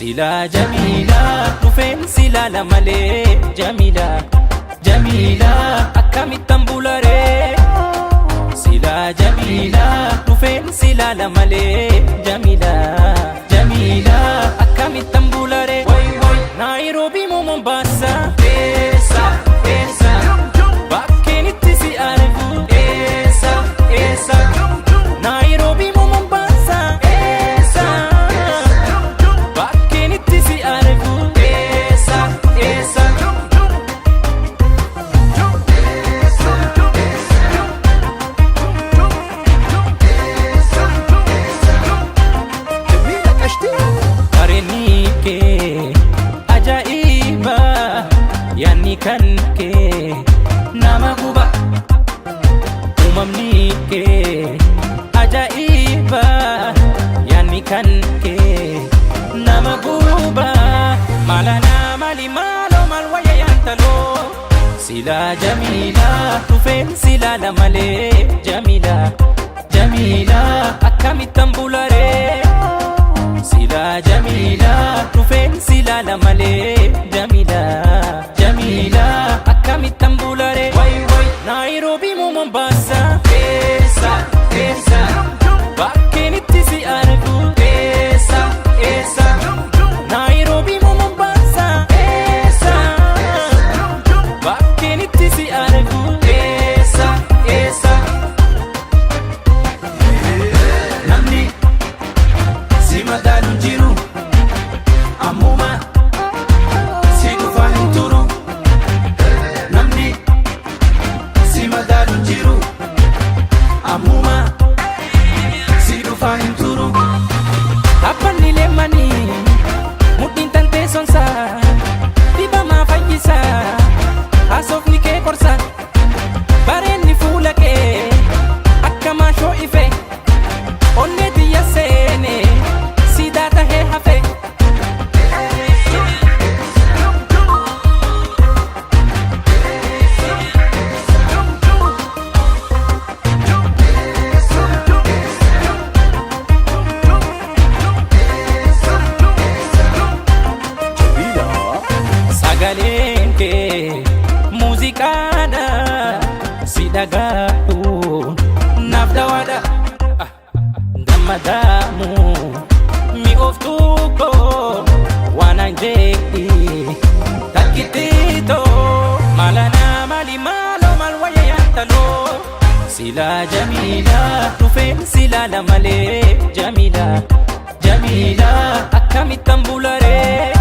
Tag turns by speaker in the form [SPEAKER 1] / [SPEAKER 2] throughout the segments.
[SPEAKER 1] sila Jamila dhufeen sila lamalee Jamila Jamila akkamittan bularee sila Jamila dhufeen sila lamalee Jamila Jamila akkamittan bularee Nairobi mo Mombasa esa esa bakkeen itti si argu esa esa Nairobi mo Mombasa esa bakkeen itti si argu esa esa Bareennike ajaa'iba yaanni kan kee nama guba uumamni kee ajaa'iba yaanni kan kee nama guba malana mali malo malwaya yantaloo sila Jamila dhufeen sila lamalee Jamila Jamila akkamittan bularee sila Jamila dhufeen sila lamalee Jamila Jamila akkamittan bularee Nairobi mo Mombasa esa esa bakkeen itti si argu esa esa Nairobi mo Mombasa esa bakkeen itti si argu esa esa namni si madaalu jiru ammuma si dhufaa hin turu namni si madaalu jiru ammuma si dhufaa hin turu Taphanni leemmanii mudhiin tantee sonsaa dibamaa fayyisaa haasofni kee korsaa bareenni fuula kee akka maashoo ife onnee xiyya seene siidaa tahee hafe sagaleen kee muuziqaadha si dhagaa'uun naaf dawaadha gammadaamu mi'ooftuu koo waan an jee'i takkittiitoo malanaa mali maaloo mal wayya yantaloo sila Jamila dhufeen sila lamalee Jamila Jamila akkamittan bularee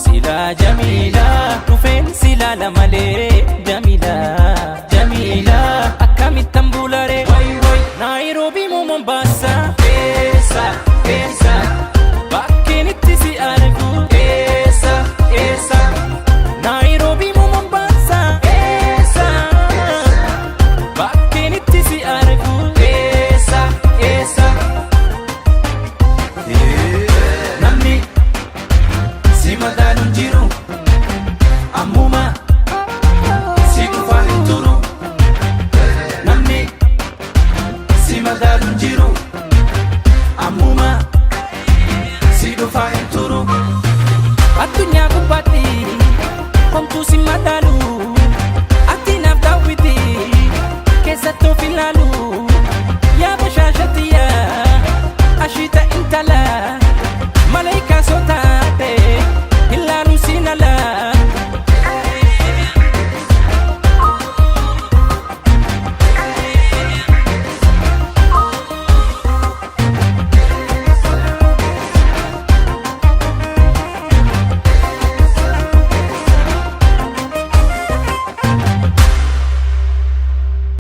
[SPEAKER 1] sila Jamila dhufeen sila lamalee Jamila